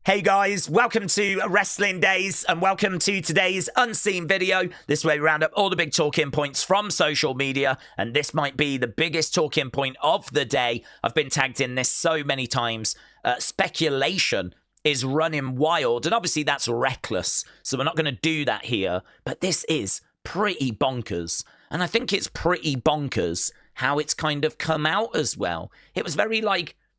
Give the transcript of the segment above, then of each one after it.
Hey guys, welcome to Wrestling Days and welcome to today's unseen video. This way we round up all the big talking points from social media, and this might be the biggest talking point of the day. I've been tagged in this so many times. Speculation is running wild, and obviously that's reckless, so we're not going to do that here, but this is pretty bonkers, and I think it's pretty bonkers how it's kind of come out as well. It was very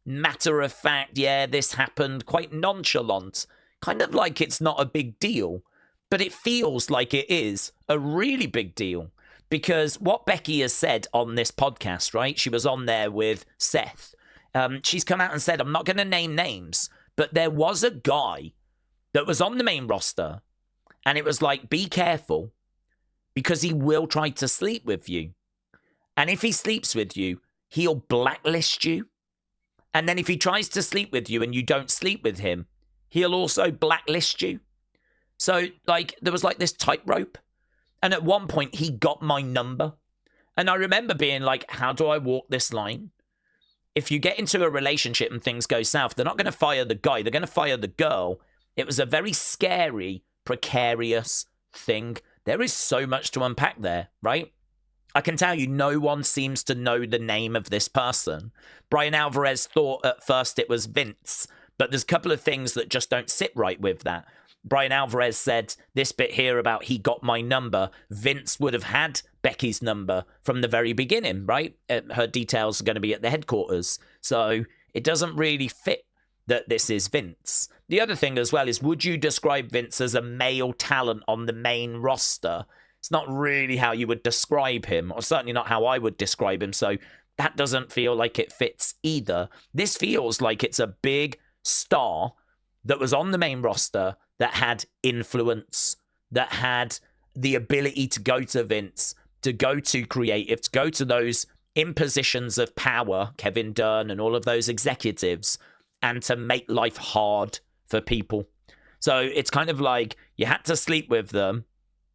matter of fact, yeah, this happened, quite nonchalant, kind of like it's not a big deal, but it feels like it is a really big deal, because what Becky has said on this podcast, right, she was on there with Seth, she's come out and said, I'm not going to name names, but there was a guy that was on the main roster, and it was like, be careful, because he will try to sleep with you, and if he sleeps with you, he'll blacklist you. And then if he tries to sleep with you and you don't sleep with him, he'll also blacklist you. So, there was this tightrope. And at one point, he got my number. And I remember being like, how do I walk this line? If you get into a relationship and things go south, they're not going to fire the guy. They're going to fire the girl. It was a very scary, precarious thing. There is so much to unpack there, right? I can tell you, no one seems to know the name of this person. Brian Alvarez thought at first it was Vince, but there's a couple of things that just don't sit right with that. Brian Alvarez said this bit here about he got my number. Vince would have had Becky's number from the very beginning, right? Her details are going to be at the headquarters. So it doesn't really fit that this is Vince. The other thing as well is, would you describe Vince as a male talent on the main roster? It's not really how you would describe him, or certainly not how I would describe him, so that doesn't feel like it fits either. This feels like it's a big star that was on the main roster that had influence, that had the ability to go to Vince, to go to creative, to go to those in positions of power, Kevin Dunn and all of those executives, and to make life hard for people. So it's kind of like you had to sleep with them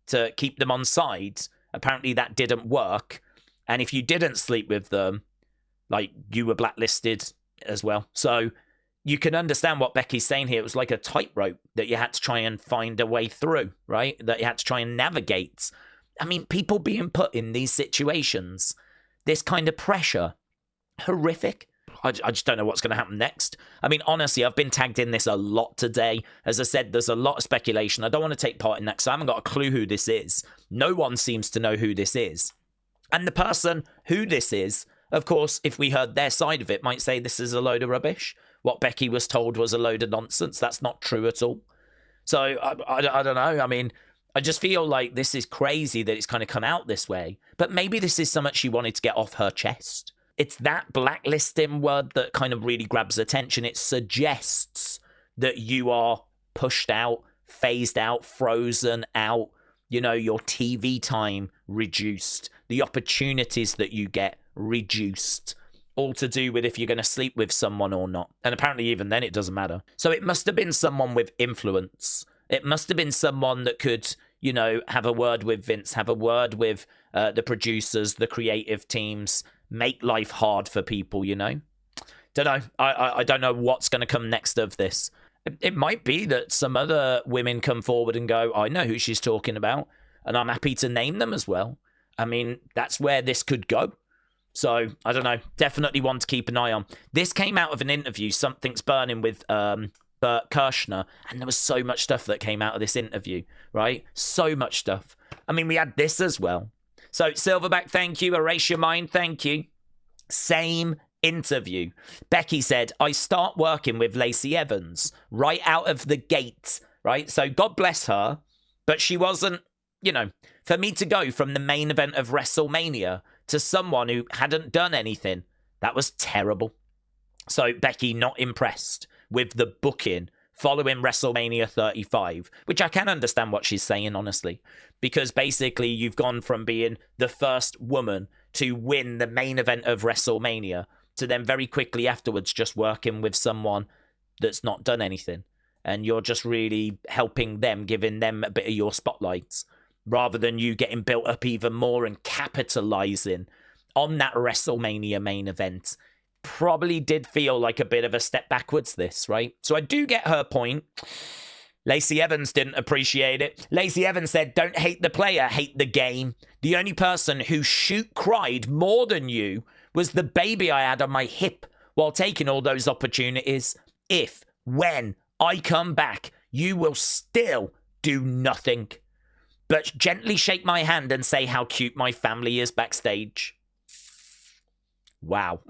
to keep them on side. Apparently that didn't work. And if you didn't sleep with them, you were blacklisted as well. So you can understand what Becky's saying here. It was like a tightrope that you had to try and find a way through, right? That you had to try and navigate. I mean, people being put in these situations, this kind of pressure, horrific. I just don't know what's going to happen next. I mean, honestly, I've been tagged in this a lot today. As I said, there's a lot of speculation. I don't want to take part in that because I haven't got a clue who this is. No one seems to know who this is. And the person who this is, of course, if we heard their side of it, might say this is a load of rubbish. What Becky was told was a load of nonsense. That's not true at all. So, I don't know. I mean, I just feel like this is crazy that it's kind of come out this way. But maybe this is something she wanted to get off her chest. It's that blacklisting word that kind of really grabs attention. It suggests that you are pushed out, phased out, frozen out, your TV time reduced, the opportunities that you get reduced, all to do with if you're going to sleep with someone or not. And apparently even then it doesn't matter. So it must have been someone with influence. It must have been someone that could, have a word with Vince, have a word with the producers, the creative teams, make life hard for people, Don't know. I don't know what's going to come next of this. It might be that some other women come forward and go, I know who she's talking about, and I'm happy to name them as well. I mean, that's where this could go. So, I don't know. Definitely one to keep an eye on. This came out of an interview, Something's Burning, with Bert Kirshner, and there was so much stuff that came out of this interview, right? So much stuff. I mean, we had this as well. So, Silverback, thank you. Erase Your Mind, thank you. Same interview. Becky said, I start working with Lacey Evans right out of the gate, right? So, God bless her, but she wasn't, for me to go from the main event of Wrestlemania to someone who hadn't done anything, that was terrible. So, Becky not impressed with the booking following WrestleMania 35, which I can understand what she's saying, honestly, because basically you've gone from being the first woman to win the main event of WrestleMania to then very quickly afterwards just working with someone that's not done anything. And you're just really helping them, giving them a bit of your spotlights, rather than you getting built up even more and capitalizing on that WrestleMania main event, probably did feel like a bit of a step backwards, this, right? So I do get her point. Lacey Evans didn't appreciate it. Lacey Evans said, don't hate the player, hate the game. The only person who cried more than you was the baby I had on my hip while taking all those opportunities. When I come back, you will still do nothing but gently shake my hand and say how cute my family is backstage. Wow.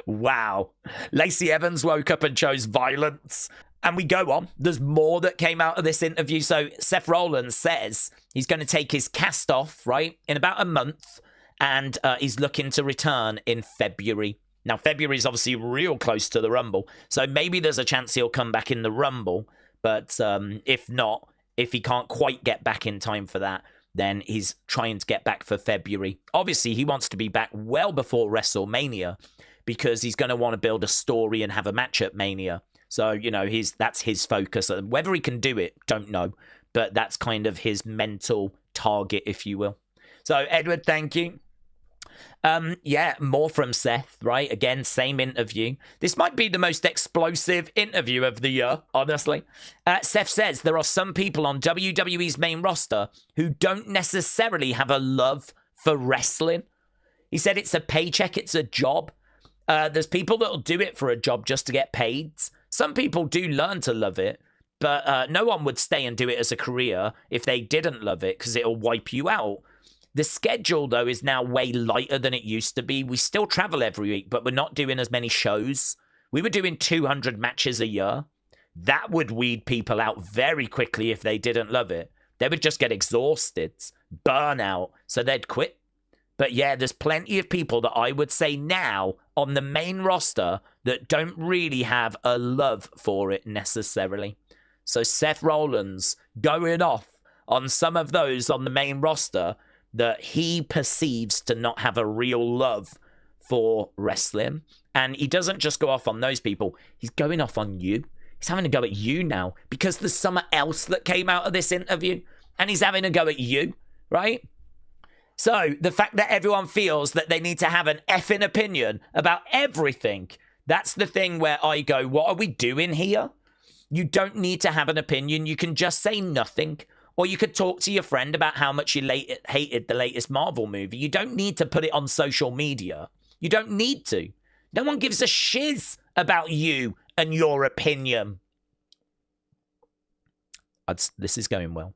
Wow. Lacey Evans woke up and chose violence. And we go on. There's more that came out of this interview. So Seth Rollins says he's going to take his cast off, right, in about a month. And he's looking to return in February. Now, February is obviously real close to the Rumble. So maybe there's a chance he'll come back in the Rumble. But if not, if he can't quite get back in time for that, then he's trying to get back for February. Obviously, he wants to be back well before WrestleMania because he's going to want to build a story and have a match at Mania. So, you know, that's his focus. Whether he can do it, don't know. But that's kind of his mental target, if you will. So, Edward, thank you. Yeah, more from Seth, right? Again, same interview. This might be the most explosive interview of the year, honestly. Seth says there are some people on WWE's main roster who don't necessarily have a love for wrestling. He said it's a paycheck, it's a job. There's people that'll do it for a job just to get paid. Some people do learn to love it, but no one would stay and do it as a career if they didn't love it because it'll wipe you out. The schedule, though, is now way lighter than it used to be. We still travel every week, but we're not doing as many shows. We were doing 200 matches a year. That would weed people out very quickly if they didn't love it. They would just get exhausted, burn out, so they'd quit. But yeah, there's plenty of people that I would say now on the main roster that don't really have a love for it necessarily. So Seth Rollins going off on some of those on the main roster that he perceives to not have a real love for wrestling. And he doesn't just go off on those people. He's going off on you. He's having a go at you now because there's something else that came out of this interview. And he's having a go at you, right? So the fact that everyone feels that they need to have an effing opinion about everything, that's the thing where I go, what are we doing here? You don't need to have an opinion. You can just say nothing. Or you could talk to your friend about how much you hated the latest Marvel movie. You don't need to put it on social media. You don't need to. No one gives a shiz about you and your opinion. This is going well.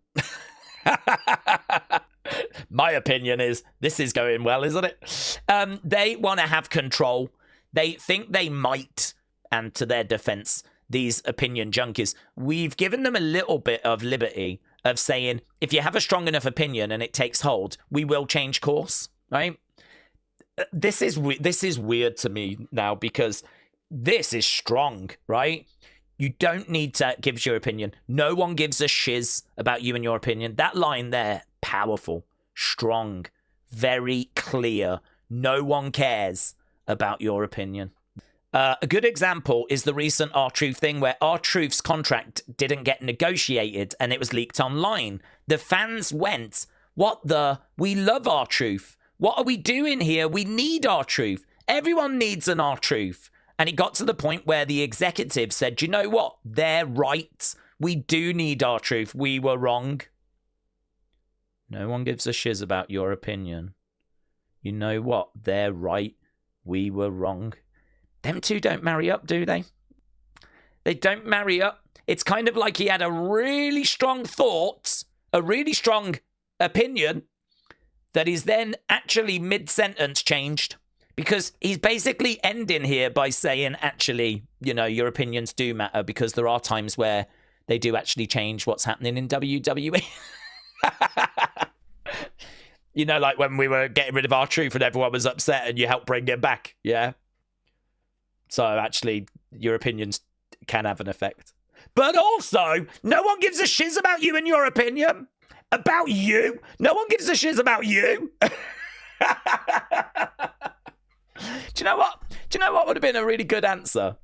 My opinion is this is going well, isn't it? They want to have control. They think they might, and to their defense, these opinion junkies, we've given them a little bit of liberty of saying, if you have a strong enough opinion and it takes hold, we will change course, right? This is weird to me now because this is strong, right? You don't need to give your opinion. No one gives a shiz about you and your opinion. That line there, powerful, strong, very clear. No one cares about your opinion. A good example is the recent R-Truth thing where R-Truth's contract didn't get negotiated and it was leaked online. The fans went, we love R-Truth. What are we doing here? We need R-Truth. Everyone needs an R-Truth. And it got to the point where the executive said, you know what? They're right. We do need R-Truth. We were wrong. No one gives a shiz about your opinion. You know what? They're right. We were wrong. Them two don't marry up, do they? They don't marry up. It's kind of like he had a really strong thought, a really strong opinion, that is then actually mid-sentence changed. Because he's basically ending here by saying, actually, you know, your opinions do matter because there are times where they do actually change what's happening in WWE. You know, like when we were getting rid of R-Truth and everyone was upset and you helped bring him back, yeah? So actually, your opinions can have an effect. But also, no one gives a shiz about you and your opinion. About you. No one gives a shiz about you. Do you know what? Do you know what would have been a really good answer?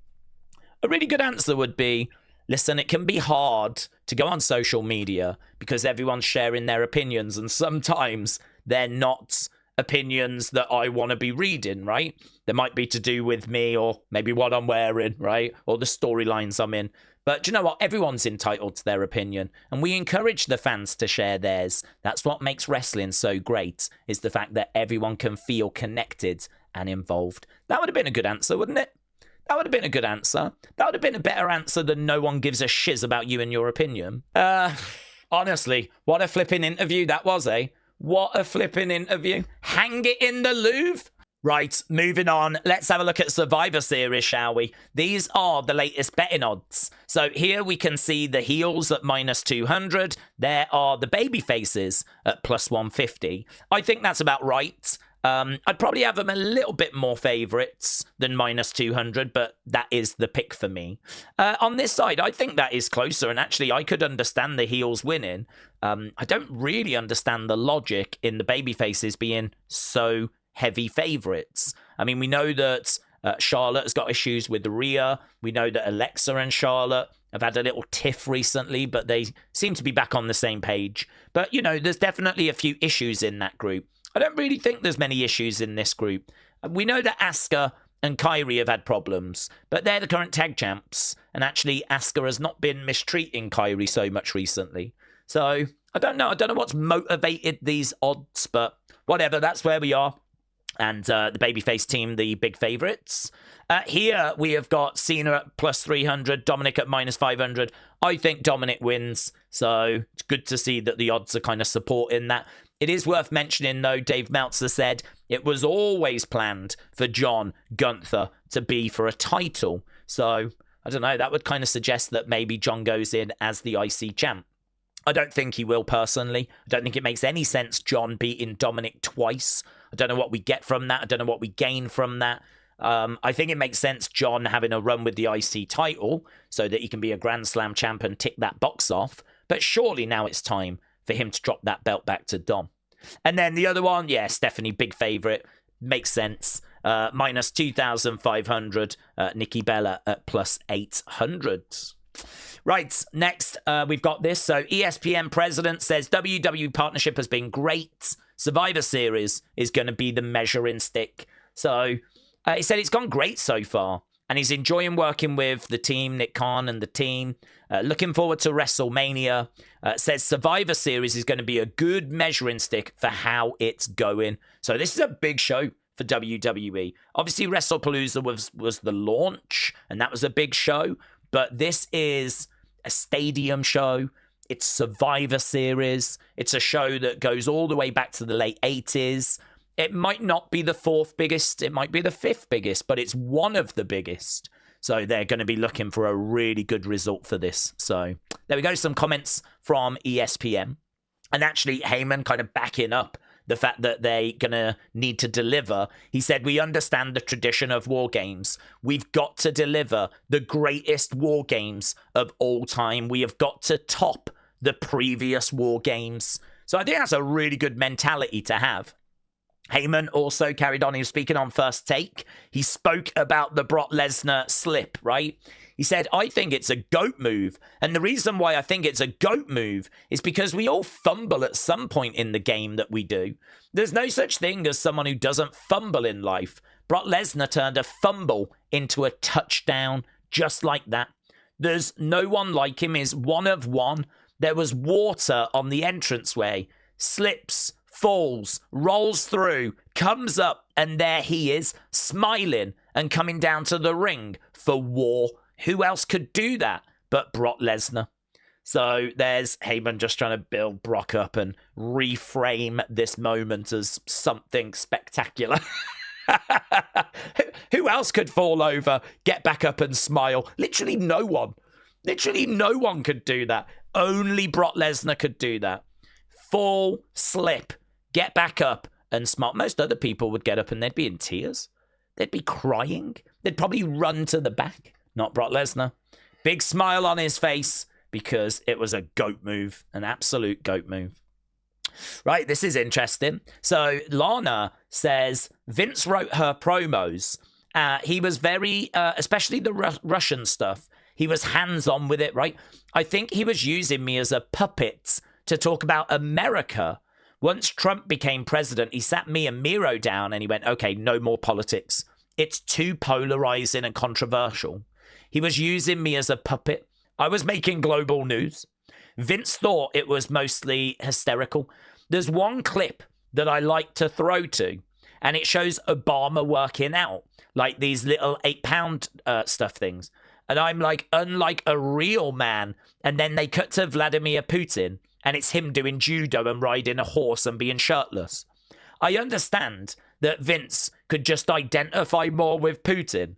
A really good answer would be, listen, it can be hard to go on social media because everyone's sharing their opinions and sometimes they're not opinions that I want to be reading, right? They might be to do with me or maybe what I'm wearing, right? Or the storylines I'm in. But do you know what? Everyone's entitled to their opinion, and we encourage the fans to share theirs. That's what makes wrestling so great, is the fact that everyone can feel connected and involved. That would have been a good answer, wouldn't it? That would have been a good answer. That would have been a better answer than no one gives a shiz about you and your opinion. Honestly, what a flipping interview that was, eh? What a flipping interview. Hang it in the Louvre. Right, moving on. Let's have a look at Survivor Series, shall we? These are the latest betting odds. So here we can see the heels at -200. There are the baby faces at +150. I think that's about right. I'd probably have them a little bit more favourites than -200, but that is the pick for me. On this side, I think that is closer, and actually I could understand the heels winning. I don't really understand the logic in the baby faces being so heavy favourites. I mean, we know that Charlotte has got issues with Rhea. We know that Alexa and Charlotte have had a little tiff recently, but they seem to be back on the same page. But, you know, there's definitely a few issues in that group. I don't really think there's many issues in this group. We know that Asuka and Kairi have had problems, but they're the current tag champs. And actually, Asuka has not been mistreating Kairi so much recently. So, I don't know. I don't know what's motivated these odds, but whatever, that's where we are. And the babyface team, the big favourites. Here we have got Cena at +300, Dominic at -500. I think Dominic wins, so it's good to see that the odds are kind of supporting that. It is worth mentioning, though, Dave Meltzer said it was always planned for John Gunther to be for a title. So, I don't know, that would kind of suggest that maybe John goes in as the IC champ. I don't think he will, personally. I don't think it makes any sense John beating Dominic twice. I don't know what we get from that. I don't know what we gain from that. I think it makes sense John having a run with the IC title so that he can be a Grand Slam champ and tick that box off. But surely now it's time for him to drop that belt back to Dom. And then the other one, yeah, Stephanie, big favourite. Makes sense. -2,500. Nikki Bella at +800. Right, next we've got this. So ESPN president says WWE partnership has been great. Survivor Series is going to be the measuring stick. So he said it's gone great so far. And he's enjoying working with the team, Nick Khan and the team. Looking forward to WrestleMania. Says Survivor Series is going to be a good measuring stick for how it's going. So this is a big show for WWE. Obviously, WrestlePalooza was the launch, and that was a big show. But this is a stadium show. It's Survivor Series. It's a show that goes all the way back to the late 80s. It might not be the fourth biggest. It might be the fifth biggest, but it's one of the biggest. So they're going to be looking for a really good result for this. So there we go. Some comments from ESPN. And actually, Heyman kind of backing up the fact that they're going to need to deliver. He said, we understand the tradition of war games. We've got to deliver the greatest war games of all time. We have got to top the previous war games. So I think that's a really good mentality to have. Heyman also carried on. He was speaking on First Take. He spoke about the Brock Lesnar slip, right? He said, I think it's a GOAT move. And the reason why I think it's a GOAT move is because we all fumble at some point in the game that we do. There's no such thing as someone who doesn't fumble in life. Brock Lesnar turned a fumble into a touchdown just like that. There's no one like him. He's one of one. There was water on the entranceway. Slips, falls, rolls through, comes up, and there he is, smiling and coming down to the ring for war. Who else could do that but Brock Lesnar? So there's Heyman just trying to build Brock up and reframe this moment as something spectacular. Who else could fall over, get back up and smile? Literally no one. Literally no one could do that. Only Brock Lesnar could do that. Fall, slip, get back up and smile. Most other people would get up and they'd be in tears. They'd be crying. They'd probably run to the back. Not Brock Lesnar. Big smile on his face because it was a GOAT move. An absolute GOAT move. Right, this is interesting. So Lana says Vince wrote her promos. He was very, especially the Russian stuff, he was hands-on with it, right? I think he was using me as a puppet to talk about America. Once Trump became president, he sat me and Miro down and he went, okay, no more politics. It's too polarizing and controversial. He was using me as a puppet. I was making global news. Vince thought it was mostly hysterical. There's one clip that I like to throw to, and it shows Obama working out, like these little 8-pound stuff things. And I'm like, unlike a real man. And then they cut to Vladimir Putin, and it's him doing judo and riding a horse and being shirtless. I understand that Vince could just identify more with Putin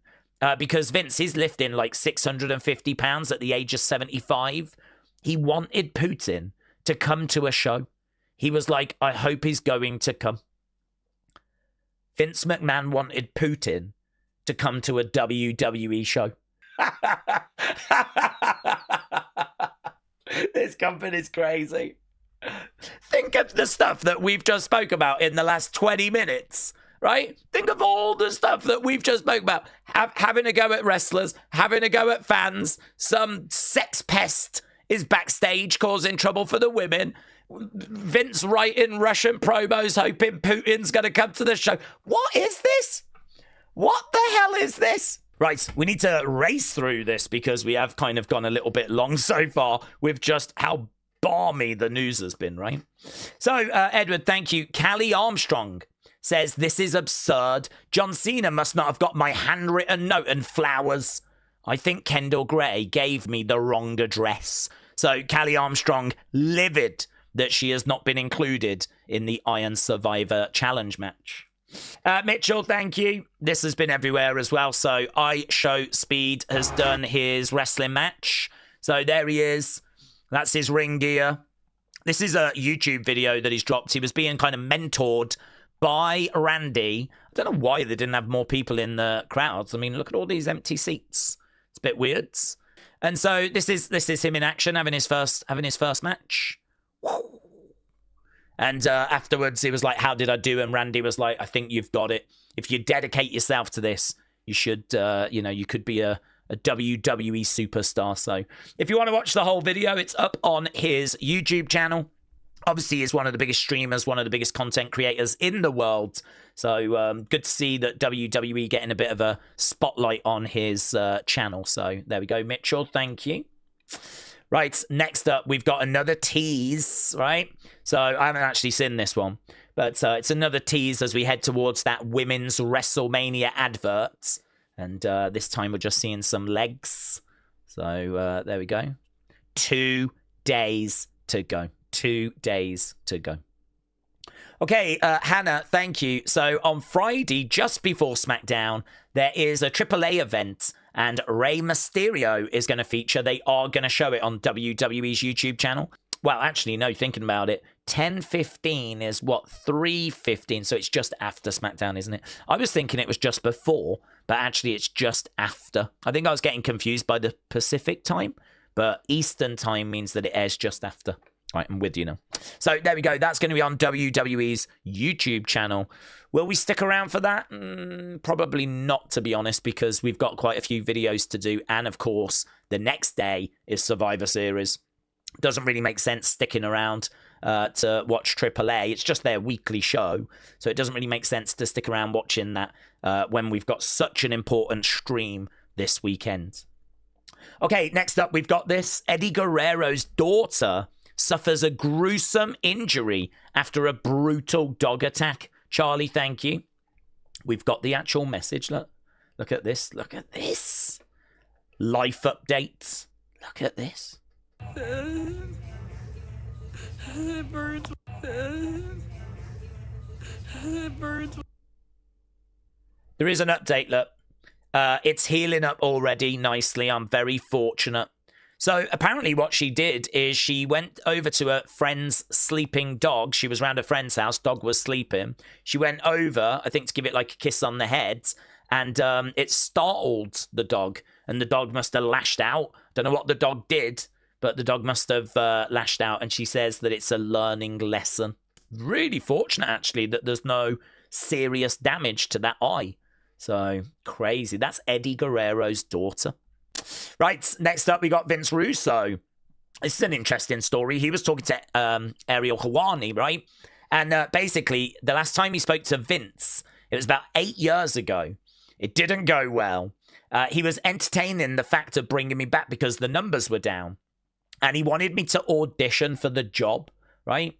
because Vince is lifting like 650 pounds at the age of 75. He wanted Putin to come to a show. He was like, I hope he's going to come. Vince McMahon wanted Putin to come to a WWE show. This company's crazy. Think of the stuff that we've just spoke about in the last 20 minutes, right? Think of all the stuff that we've just spoke about. Having a go at wrestlers, having a go at fans. Some sex pest is backstage causing trouble for the women. Vince writing Russian promos hoping Putin's going to come to the show. What is this? What the hell is this? Right, we need to race through this because we have kind of gone a little bit long so far with just how balmy the news has been, right? So, Edward, thank you. Callie Armstrong says, this is absurd. John Cena must not have got my handwritten note and flowers. I think Kendall Gray gave me the wrong address. So, Callie Armstrong, livid that she has not been included in the Iron Survivor Challenge match. Mitchell, thank you. This has been everywhere as well. So I Show Speed has done his wrestling match. So there he is. That's his ring gear. This is a YouTube video that he's dropped. He was being kind of mentored by Randy. I don't know why they didn't have more people in the crowds. I mean, look at all these empty seats. It's a bit weird. And so this is him in action, having his first match. Woo. And afterwards, he was like, how did I do? And Randy was like, I think you've got it. If you dedicate yourself to this, you should, you could be a WWE superstar. So if you want to watch the whole video, it's up on his YouTube channel. Obviously, he's one of the biggest streamers, one of the biggest content creators in the world. So good to see that WWE getting a bit of a spotlight on his channel. So there we go, Mitchell. Thank you. Right, next up, we've got another tease, right? So I haven't actually seen this one, but it's another tease as we head towards that women's Wrestlemania advert. And this time we're just seeing some legs. So there we go. 2 days to go. 2 days to go. Okay, Hannah, thank you. So on Friday, just before SmackDown, there is a AAA event, and Rey Mysterio is going to feature. They are going to show it on WWE's YouTube channel. Well, actually, no, thinking about it, 10:15 is what, 3:15, so it's just after SmackDown, isn't it? I was thinking it was just before, but actually it's just after. I think I was getting confused by the Pacific time, but Eastern time means that it airs just after. Right, I'm with you now. So there we go. That's going to be on WWE's YouTube channel. Will we stick around for that? Probably not, to be honest, because we've got quite a few videos to do. And, of course, the next day is Survivor Series. Doesn't really make sense sticking around to watch AAA. It's just their weekly show. So it doesn't really make sense to stick around watching that when we've got such an important stream this weekend. Okay, next up, we've got this. Eddie Guerrero's daughter suffers a gruesome injury after a brutal dog attack. Charlie, thank you. We've got the actual message. Look at this. Look at this. Life updates. Look at this. There is an update, look. It's healing up already nicely. I'm very fortunate. So apparently what she did is she went over to a friend's sleeping dog. She was around a friend's house. Dog was sleeping. She went over, I think, to give it like a kiss on the head. And it startled the dog. And the dog must have lashed out. Don't know what the dog did, but the dog must have lashed out. And she says that it's a learning lesson. Really fortunate, actually, that there's no serious damage to that eye. So crazy. That's Eddie Guerrero's daughter. Right, next up we got Vince Russo. This is an interesting story. He was talking to Ariel Helwani, right? And basically, the last time he spoke to Vince, it was about 8 years ago. It didn't go well. He was entertaining the fact of bringing me back because the numbers were down. And he wanted me to audition for the job, right?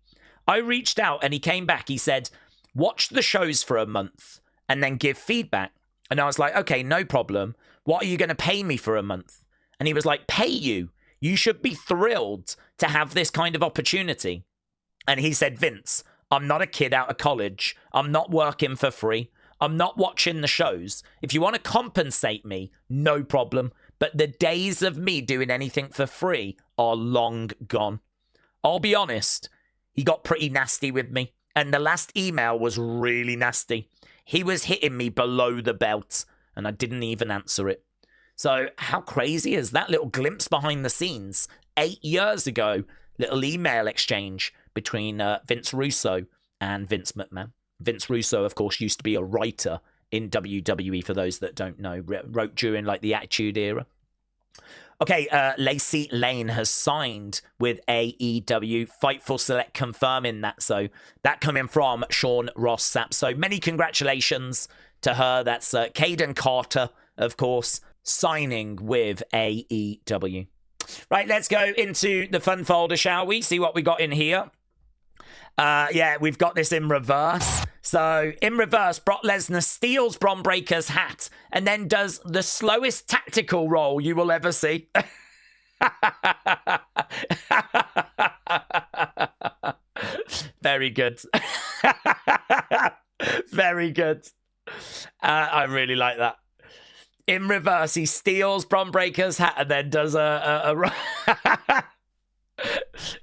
I reached out and he came back. He said, watch the shows for a month and then give feedback. And I was like, okay, no problem. What are you going to pay me for a month? And he was like, pay you. You should be thrilled to have this kind of opportunity. And he said, Vince, I'm not a kid out of college. I'm not working for free. I'm not watching the shows. If you want to compensate me, no problem. But the days of me doing anything for free are long gone. I'll be honest, he got pretty nasty with me. And the last email was really nasty. He was hitting me below the belt, and I didn't even answer it. So how crazy is that little glimpse behind the scenes? 8 years ago, little email exchange between Vince Russo and Vince McMahon. Vince Russo, of course, used to be a writer in WWE, for those that don't know. Wrote during, like, the Attitude Era. Okay, Lacey Lane has signed with AEW. Fightful Select confirming that. So that coming from Sean Ross Sapp. So many congratulations to her. That's Caden Carter, of course, signing with AEW. Right, let's go into the fun folder, shall we? See what we got in here. Yeah, we've got this in reverse. So, in reverse, Brock Lesnar steals Bron Breakker's hat and then does the slowest tactical roll you will ever see. Very good. Very good. I really like that. In reverse, he steals Bron Breakker's hat and then does a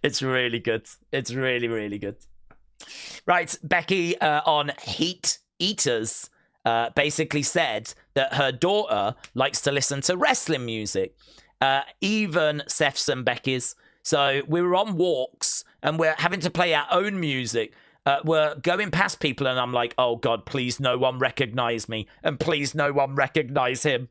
It's really good. It's really, really good. Right, Becky on Heat Eaters basically said that her daughter likes to listen to wrestling music, even Seth's and Becky's. So we were on walks and we're having to play our own music. We're going past people and I'm like, oh God, please no one recognize me and please no one recognize him.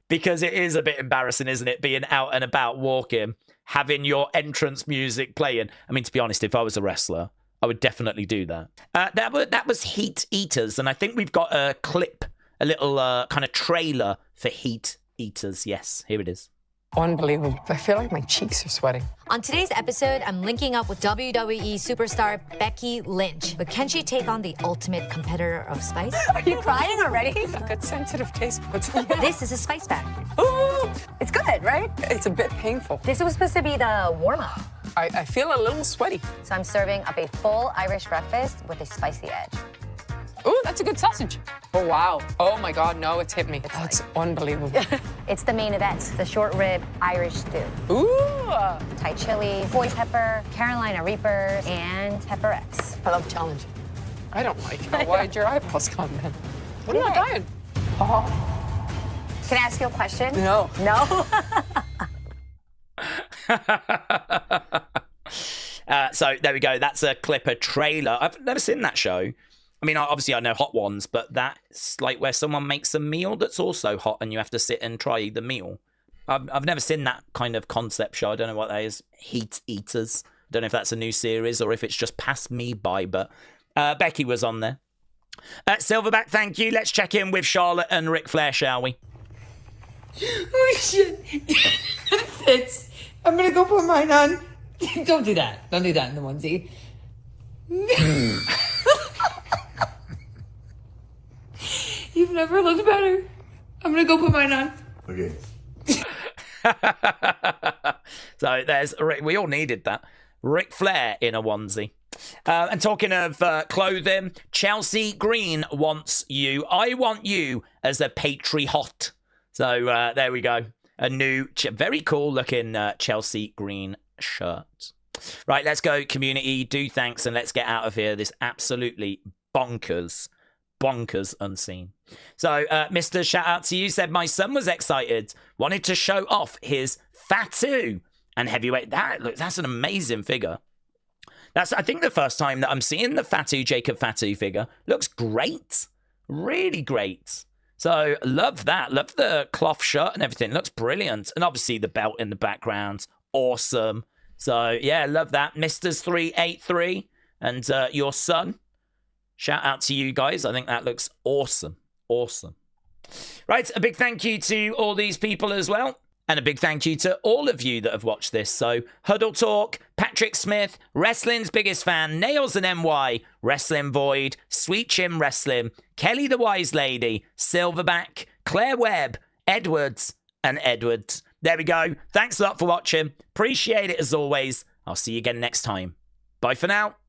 Because it is a bit embarrassing, isn't it? Being out and about walking, having your entrance music playing. I mean, to be honest, if I was a wrestler, I would definitely do that. That was Heat Eaters. And I think we've got a clip, a little kind of trailer for Heat Eaters. Yes, here it is. Unbelievable. I feel like my cheeks are sweating. On today's episode, I'm linking up with WWE superstar Becky Lynch. But can she take on the ultimate competitor of spice? Are you crying already? I've got sensitive taste buds. This is a spice bag. Ooh, it's good, right? It's a bit painful. This was supposed to be the warm-up. I feel a little sweaty. So I'm serving up a full Irish breakfast with a spicy edge. Ooh, that's a good sausage. Oh, wow. Oh, my God, no, it's hit me. That's unbelievable. It's the main event, the short rib Irish stew. Ooh. Thai chili, boy pepper, Carolina Reapers, and pepperettes. I love challenge. I don't like it. Why'd your eyebrows come then? What are you dying? Oh. Can I ask you a question? No. No? So there we go. That's a clip, a trailer. I've never seen that show. I mean, obviously I know Hot Ones, but that's like where someone makes a meal that's also hot and you have to sit and try the meal. I've never seen that kind of concept show. I don't know what that is. Heat Eaters. I don't know if that's a new series or if it's just passed me by, but Becky was on there. Silverback, thank you. Let's check in with Charlotte and Ric Flair, shall we? Oh, shit. It fits. I'm going to go put mine on. Don't do that. Don't do that in the onesie. You've never looked better. I'm going to go put mine on. Okay. So there's, we all needed that. Ric Flair in a onesie. And talking of clothing, Chelsea Green wants you. I want you as a patriot. So there we go. A new, very cool looking Chelsea Green shirt. Right, let's go, community. Do thanks and let's get out of here. This absolutely bonkers unseen. So, Mr. Shout out to you said, my son was excited, wanted to show off his Fatu and heavyweight. That's an amazing figure. That's, I think, the first time that I'm seeing the Fatu, Jacob Fatu figure. Looks great. Really great. So, love that. Love the cloth shirt and everything. Looks brilliant. And obviously the belt in the background. Awesome. So, yeah, love that. Misters 383. and your son. Shout out to you guys. I think that looks awesome. Awesome. Right, a big thank you to all these people as well. And a big thank you to all of you that have watched this. So, Huddle Talk, Patrick Smith, Wrestling's Biggest Fan, Nails and NY, Wrestling Void, Sweet Chin Wrestling, Kelly the Wise Lady, Silverback, Claire Webb, Edwards, and Edwards. There we go. Thanks a lot for watching. Appreciate it as always. I'll see you again next time. Bye for now.